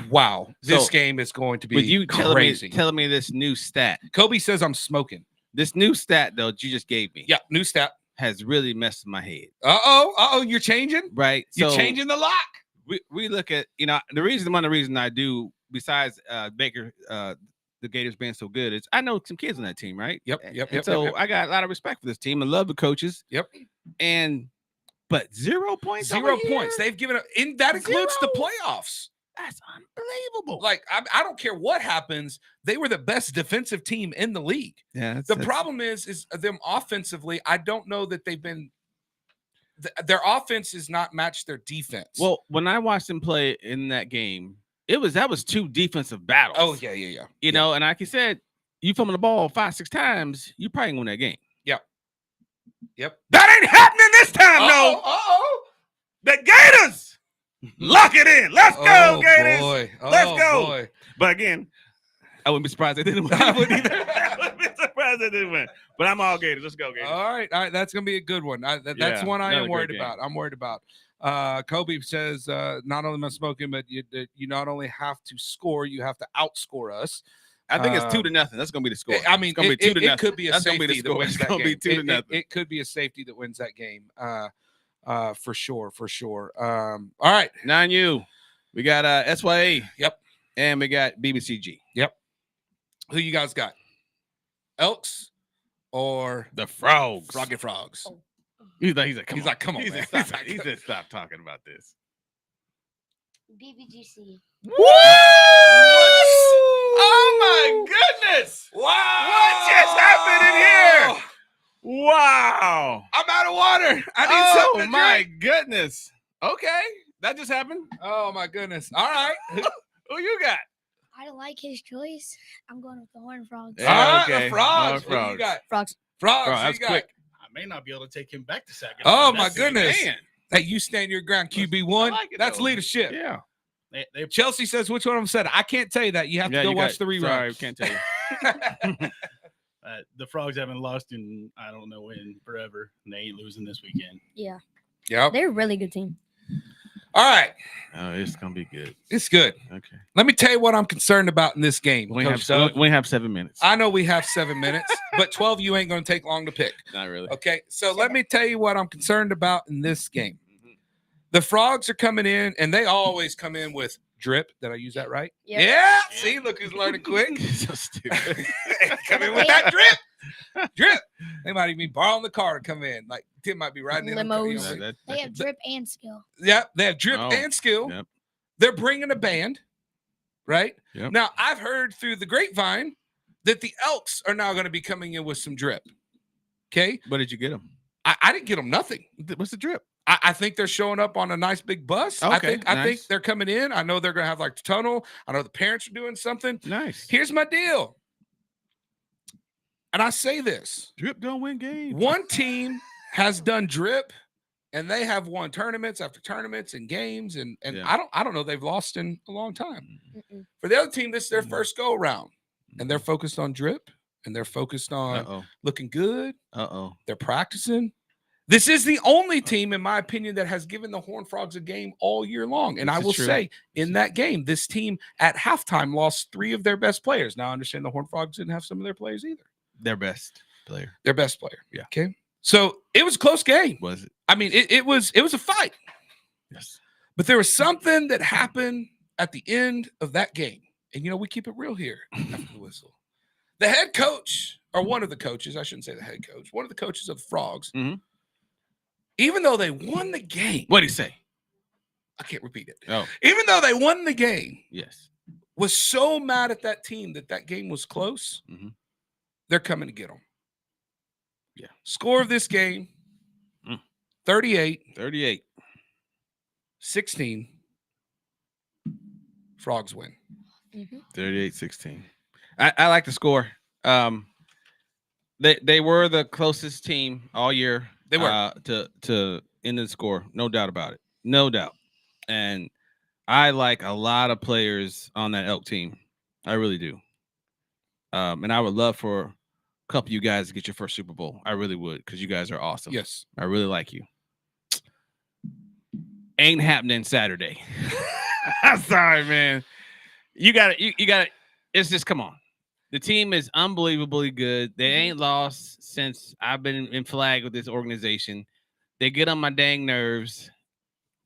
Wow, this game is going to be you crazy. Telling me this new stat. Kobe says I'm smoking. This new stat though that you just gave me. Yeah, new stat has really messed with my head. You're changing, right? You're changing the lock. We look at one of the reason I do besides Baker the Gators being so good is I know some kids on that team, right? Yep. So I got a lot of respect for this team. I love the coaches. Yep. But 0 points. 0 points. They've given up. That includes the playoffs. That's unbelievable. Like, I don't care what happens. They were the best defensive team in the league. Yeah. The problem is them offensively. I don't know that they've been. Their offense has not matched their defense. Well, when I watched them play in that game, that was 2 defensive battles. Oh yeah. You know, and like you said, you fumble the ball 5-6 times, you probably gonna win that game. Yep. That ain't happening this time, no. The Gators lock it in. Let's go, Gators. Boy. Let's go. Boy. But again, I wouldn't be surprised they didn't win. I wouldn't be surprised they didn't win. But I'm all Gators. Let's go, Gators. All right. That's gonna be a good one. That's one I am worried about. I'm worried about. Kobe says, not only am I smoking, but you not only have to score, you have to outscore us. I think it's 2-0. That's gonna be the score. I mean, it could be a safety that wins that game. Be 2-0. It could be a safety that wins that game. For sure. All right. 9U. We got SYA. Yep. And we got BBCG. Yep. Who you guys got? Elks or the Frogs? Froggy Frogs. He's like, come on, man. He said, stop talking about this. BBGC. Oh my goodness! Wow! What just happened in here? Wow! I'm out of water. I need something to my drink. goodness! Okay, that just happened. Oh my goodness! All right, who you got? I don't like his choice. I'm going with the Horned Frogs. Yeah, all right, okay. the Frogs. Frogs. What you got? Frogs. Frogs. That's quick. I may not be able to take him back to second. Oh my goodness! Man. Hey, you stand your ground, QB1. Like it, That's though. leadership. Yeah. Chelsea says which one of them said it. I can't tell you that. You have to go watch the rerun. Sorry, can't tell you. The Frogs haven't lost in I don't know when forever, and they ain't losing this weekend. Yeah. Yep. They're a really good team. All right. Oh, it's gonna be good. It's good. Okay. Let me tell you what I'm concerned about in this game. We Coach Doug. have 7 minutes. I know we have 7 minutes, but 12 you ain't going to take long to pick. Not really. Okay, so let me tell you what I'm concerned about in this game. The Frogs are coming in, and they always come in with drip. Did I use that right? Yep. Yeah. See, look who's learning quick. So stupid. Come in with that drip. Drip. They might even be borrowing the car to come in. Like Tim might be riding in. Limos. They have drip and skill. Yeah, they have drip and skill. Yep. They're bringing a band, right? Yep. Now, I've heard through the grapevine that the Elks are now going to be coming in with some drip. Okay. What did you get them? I didn't get them nothing. What's the drip? I think they're showing up on a nice big bus. Okay, I think they're coming in. I know they're going to have like the tunnel. I know the parents are doing something. Nice. Here's my deal. And I say this. Drip don't win games. One team has done drip, and they have won tournaments after tournaments and games. And Yeah. I don't know they've lost in a long time. Mm-mm. For the other team, this is their first go around. And they're focused on drip, and they're focused on looking good. They're practicing. This is the only team, in my opinion, that has given the Horned Frogs a game all year long. And I will say, in that game, this team at halftime lost 3 of their best players. Now, I understand the Horned Frogs didn't have some of their players either. Their best player. Their best player. Yeah. Okay. So it was a close game. Was it? I mean, it was a fight. Yes. But there was something that happened at the end of that game. And, we keep it real here after the whistle. The head coach, or one of the coaches, I shouldn't say the head coach, one of the coaches of the Frogs, even though they won the game. What did he say? I can't repeat it. Oh. Even though they won the game. Yes. Was so mad at that team that game was close. They're coming to get them. Yeah. Score of this game, 38. 16. Frogs win. 38-16. I like the score. They were the closest team all year. They were to end the score, no doubt about it, no doubt. And I like a lot of players on that Elk team. I really do. And I would love for couple of you guys to get your first Super Bowl. I really would, because you guys are awesome. Yes. I really like you. Ain't happening Saturday. I'm sorry, man. You got it. You got it. It's just, come on. The team is unbelievably good. They ain't lost since I've been in flag with this organization. They get on my dang nerves.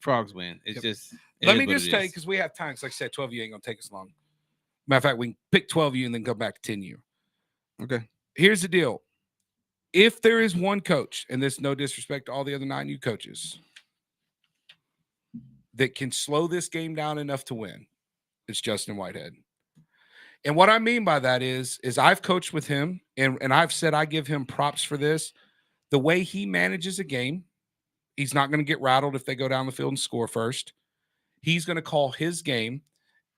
Frogs win. It's just. Let me just tell you, because we have time. Like I said, 12 of you ain't going to take us long. Matter of fact, we can pick 12 of you and then go back to 10 you. Okay. Here's the deal. If there is one coach, and this no disrespect to all the other 9 U coaches, that can slow this game down enough to win, it's Justin Whitehead. And what I mean by that is I've coached with him, and I've said I give him props for this. The way he manages a game, he's not going to get rattled if they go down the field and score first. He's going to call his game.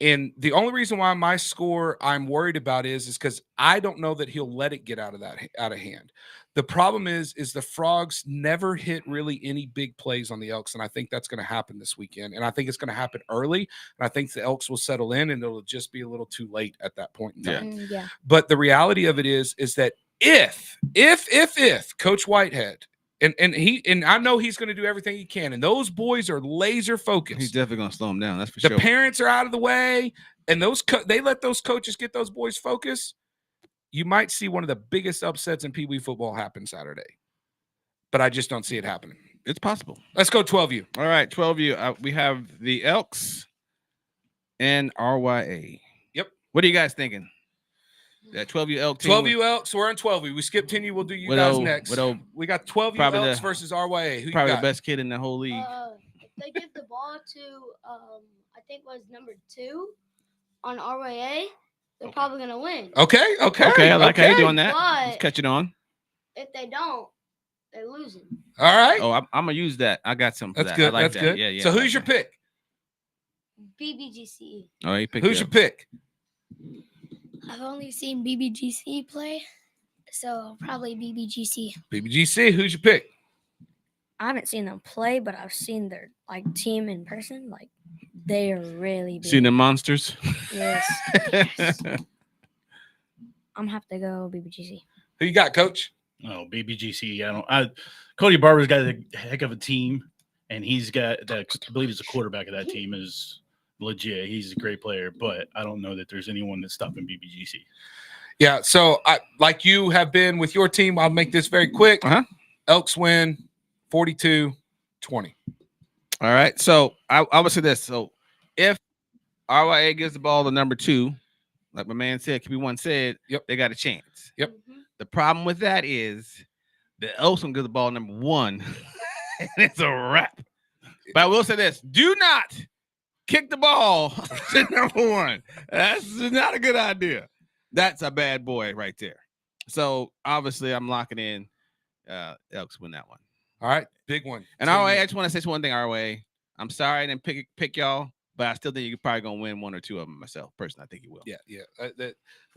And the only reason why my score I'm worried about is because I don't know that he'll let it get out of hand. The problem is the Frogs never hit really any big plays on the Elks, and I think that's going to happen this weekend. And I think it's going to happen early, and I think the Elks will settle in, and it'll just be a little too late at that point in time. Yeah. But the reality of it is that if Coach Whitehead and I know he's going to do everything he can, and those boys are laser focused. He's definitely going to slow him down. That's for sure. The parents are out of the way, and they let those coaches get those boys focused. You might see one of the biggest upsets in Pee Wee football happen Saturday, but I just don't see it happening. It's possible. Let's go 12U. All right, 12U. We have the Elks and RYA. Yep. What are you guys thinking? That 12U Elk team. 12U Elks. We're on 12U. We skip 10U. We'll do you guys next. We got 12U Elks versus RYA. Who probably you got? The best kid in the whole league. If they give the ball to, I think was number 2 on RYA, they're probably going to win. Okay. I like how you're doing that. But let's catch it on. If they don't, they're losing. All right. Oh, I'm going to use that. I got some for That's that. good. I like That's that. good. Yeah. So who's your pick? BBGC. Oh, you pick Who's your pick? I've only seen BBGC play, so probably BBGC. BBGC. Who's your pick? I haven't seen them play, but I've seen their team in person. They are really big. Seen them monsters? Yes. I'm gonna have to go BBGC. Who you got, Coach? Oh, BBGC. Cody Barber's got a heck of a team, and he's got that. I believe he's the quarterback of that team is legit. He's a great player, but I don't know that there's anyone that's stopping BBGC. Yeah. So like you have been with your team, I'll make this very quick. Elks win 42-20. All right. So I would say this. So if RYA gives the ball to number 2, like my man said, QB1 said, they got a chance. Yep. The problem with that is the Elks will give the ball to number 1, and it's a wrap. But I will say this: do not kick the ball to number 1. That's not a good idea. That's a bad boy right there. So obviously, I'm locking in Elks win that one. All right, big one. And ROA, I just want to say one thing, ROA. I'm sorry I didn't pick y'all, but I still think you're probably gonna win 1 or 2 of them myself. Personally, I think you will. Yeah.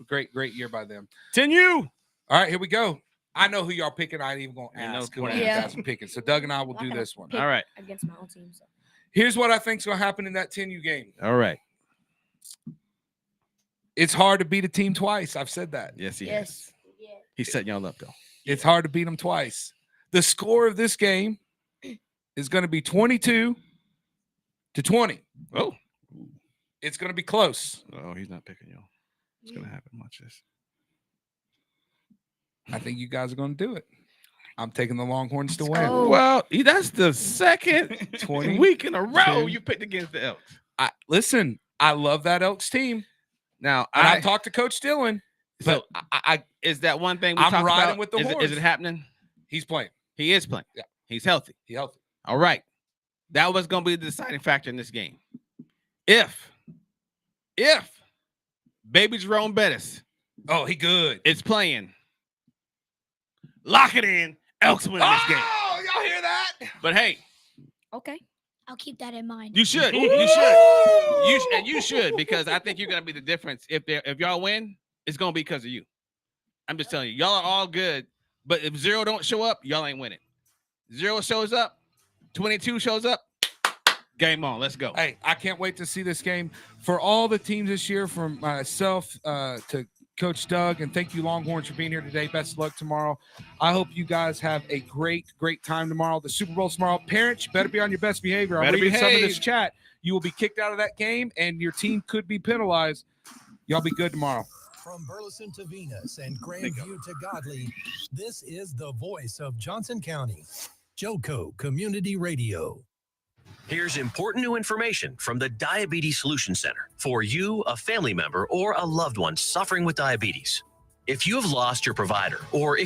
Great year by them. 10U. All right, here we go. I know who y'all picking. I ain't even gonna ask who you Yeah. guys are picking. So Doug and I will do this one. All right. Against my own team. So. Here's what I think's gonna happen in that 10U game. All right. It's hard to beat a team twice. I've said that. Yes, he has. He's setting y'all up though. It's hard to beat them twice. The score of this game is going to be 22-20. Oh, it's going to be close. Oh, he's not picking y'all. What's going to happen? Watch this. I think you guys are going to do it. I'm taking the Longhorns to win. Well, that's the second 20 week in a row you picked against the Elks. Listen, I love that Elks team. Now, I talked to Coach Dillon. So, is that one thing I'm riding with the horse. Is it happening? He's playing. He is playing. Yeah. He's healthy. He's healthy. All right. That was going to be the deciding factor in this game. If Baby Jerome Bettis, he good. It's playing. Lock it in. Elks win this game. Oh, y'all hear that? But hey. Okay. I'll keep that in mind. You should. You should, because I think you're going to be the difference. If y'all win, it's going to be because of you. I'm just telling you. Y'all are all good. But if 0 don't show up, y'all ain't winning. 0 shows up, 22 shows up, game on. Let's go. Hey, I can't wait to see this game. For all the teams this year, from myself to Coach Doug, and thank you, Longhorns, for being here today. Best of luck tomorrow. I hope you guys have a great time tomorrow. The Super Bowl tomorrow. Parents, you better be on your best behavior. I'm reading some of this chat. You will be kicked out of that game, and your team could be penalized. Y'all be good tomorrow. From Burleson to Venus and Grandview to Godley, this is the voice of Johnson County, Joco Community Radio. Here's important new information from the Diabetes Solution Center for you, a family member, or a loved one suffering with diabetes. If you have lost your provider, or if